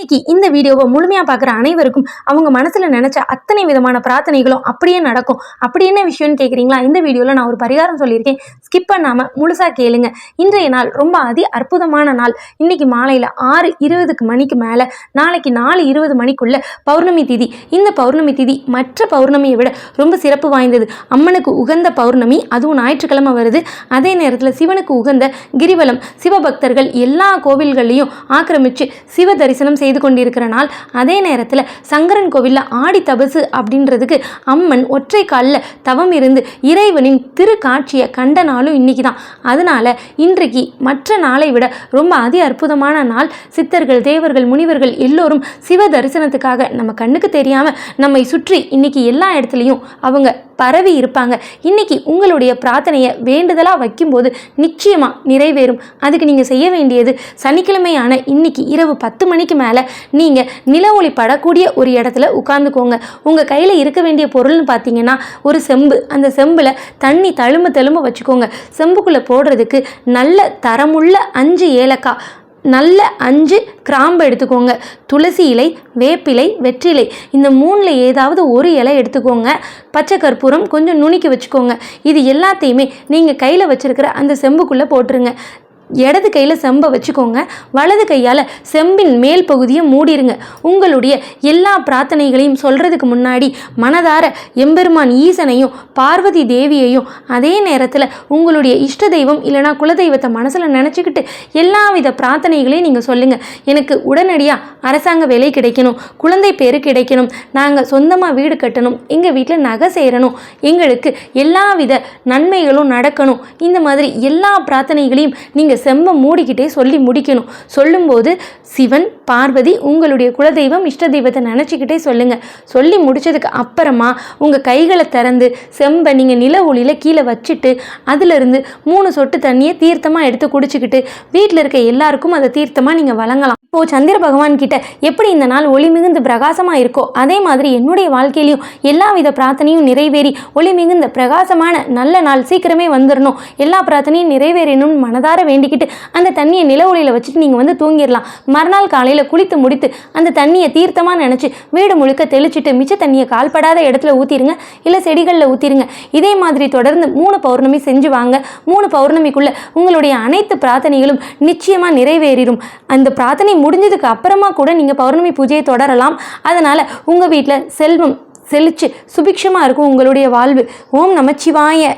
இன்னைக்கு இந்த வீடியோவை முழுமையா பார்க்குற அனைவருக்கும் அவங்க மனசுல நினைச்ச அத்தனை விதமான பிரார்த்தனைகளும் அப்படியே நடக்கும். அப்படி என்ன விஷயம்னு கேட்குறீங்களா? இந்த வீடியோவில் நான் ஒரு பரிகாரம் சொல்லியிருக்கேன், ஸ்கிப் பண்ணாமல் முழுசாக கேளுங்க. இன்றைய நாள் ரொம்ப அற்புதமான நாள். இன்னைக்கு மாலையில் 6:20 மணிக்கு மேலே நாளைக்கு 4:20 மணிக்குள்ள பௌர்ணமி திதி. இந்த பௌர்ணமி திதி மற்ற பௌர்ணமியை விட ரொம்ப சிறப்பு வாய்ந்தது. அம்மனுக்கு உகந்த பௌர்ணமி, அதுவும் ஞாயிற்றுக்கிழமை வருது. அதே நேரத்தில் சிவனுக்கு உகந்த கிரிவலம். சிவபக்தர்கள் எல்லா கோவில்களையும் ஆக்கிரமித்து சிவ தரிசனம் செய்து கொண்டிருக்கிற நாள். அதே நேரத்தில் சங்கரன் கோவிலில் ஆடி தபசு அப்படின்றதுக்கு அம்மன் ஒற்றை காலில் தவம் இருந்து இறைவனின் திரு காட்சியை கண்ட நாளும் இன்னைக்கு தான். அதனால இன்றைக்கு மற்ற நாளை விட ரொம்ப அற்புதமான நாள். சித்தர்கள், தேவர்கள், முனிவர்கள் எல்லோரும் சிவ தரிசனத்துக்காக நம்ம கண்ணுக்கு தெரியாமல் நம்மை சுற்றி இன்னைக்கு எல்லா இடத்துலையும் அவங்க பரவி இருப்பாங்க. இன்னைக்கு உங்களுடைய பிரார்த்தனையை வேண்டுதலாக வைக்கும்போது நிச்சயமாக நிறைவேறும். அதுக்கு நீங்கள் செய்ய வேண்டியது, சனிக்கிழமையான இன்னைக்கு இரவு 10 மணிக்கு மேலே நீங்கள் நில ஒளி படக்கூடிய ஒரு இடத்துல உட்காந்துக்கோங்க. உங்கள் கையில் இருக்க வேண்டிய பொருள்னு பார்த்தீங்கன்னா ஒரு செம்பு. அந்த செம்பில் தண்ணி தழும்ப வச்சுக்கோங்க. செம்புக்குள்ளே போடுறதுக்கு நல்ல தரமுள்ள 5 ஏலக்காய், நல்ல 5 கிராம்பு எடுத்துக்கோங்க. துளசி இலை, வேப்பிலை, வெற்றிலை, இந்த 3ல் ஏதாவது ஒரு இலை எடுத்துக்கோங்க. பச்சை கற்பூரம் கொஞ்சம் நுணுக்கி வச்சுக்கோங்க. இது எல்லாத்தையுமே நீங்கள் கையில் வச்சுருக்கிற அந்த செம்புக்குள்ளே போட்டுருங்க. இடது கையில் செம்பை வச்சுக்கோங்க. வலது கையால் செம்பின் மேல் பகுதியை மூடிருங்க. உங்களுடைய எல்லா பிரார்த்தனைகளையும் சொல்கிறதுக்கு முன்னாடி மனதார எம்பெருமான் ஈசனையும் பார்வதி தேவியையும், அதே நேரத்தில் உங்களுடைய இஷ்ட தெய்வம் இல்லைனா குலதெய்வத்தை மனசில் நினச்சிக்கிட்டு எல்லாவித பிரார்த்தனைகளையும் நீங்கள் சொல்லுங்கள். எனக்கு உடனடியாக அரசாங்க வேலை கிடைக்கணும், குழந்தை பேரு கிடைக்கணும், நாங்கள் சொந்தமாக வீடு கட்டணும், எங்கள் வீட்டில் நகை சேரணும், எங்களுக்கு எல்லாவித நன்மைகளும் நடக்கணும். இந்த மாதிரி எல்லா பிரார்த்தனைகளையும் நீங்கள் செம்ப மூடிக்கிட்டே சொல்லி முடிக்கணும். சொல்லும்போது சிவன், பார்வதி, உங்களுடைய குலதெய்வம், இஷ்ட தெய்வத்தை நினச்சிக்கிட்டே சொல்லுங்கள். சொல்லி முடிச்சதுக்கு அப்புறமா உங்கள் கைகளை திறந்து செம்பை நீங்கள் நில ஒளியில் கீழே வச்சுட்டு அதிலிருந்து 3 சொட்டு தண்ணியை தீர்த்தமாக எடுத்து குடிச்சிக்கிட்டு வீட்டில் இருக்க எல்லாருக்கும் அதை தீர்த்தமாக நீங்கள் வழங்கலாம். இப்போது சந்திர பகவான் கிட்ட எப்படி இந்த நாள் ஒளி மிகுந்து பிரகாசமாக இருக்கோ அதே மாதிரி என்னுடைய வாழ்க்கையிலையும் எல்லாவித பிரார்த்தனையும் நிறைவேறி ஒளி மிகுந்த பிரகாசமான நல்ல நாள் சீக்கிரமே வந்துடணும், எல்லா பிரார்த்தனையும் நிறைவேறணும்னு மனதார வேண்டிக்கிட்டு அந்த தண்ணியை நில ஒளியில் வச்சுட்டு நீங்கள் தூங்கிடலாம். மறுநாள் காலையில் குளித்து முடித்து அந்த தண்ணியை தீர்த்தமாக நினச்சி வீடு முழுக்க தெளிச்சுட்டு மிச்ச தண்ணியை கால்படாத இடத்துல ஊற்றிடுங்க, இல்லை செடிகளில் ஊற்றிடுங்க. இதே மாதிரி தொடர்ந்து 3 பௌர்ணமி செஞ்சு வாங்க. 3 பௌர்ணமிக்குள்ளே உங்களுடைய அனைத்து பிரார்த்தனைகளும் நிச்சயமாக நிறைவேறிடும். அந்த பிரார்த்தனை முடிஞ்சதுக்கு அப்புறமா கூட நீங்கள் பௌர்ணமி பூஜையை தொடரலாம். அதனால் உங்கள் வீட்டில் செல்வம் செழிச்சு சுபிக்ஷமாக இருக்கும் உங்களுடைய வாழ்வு. ஓம் நமச்சிவாய.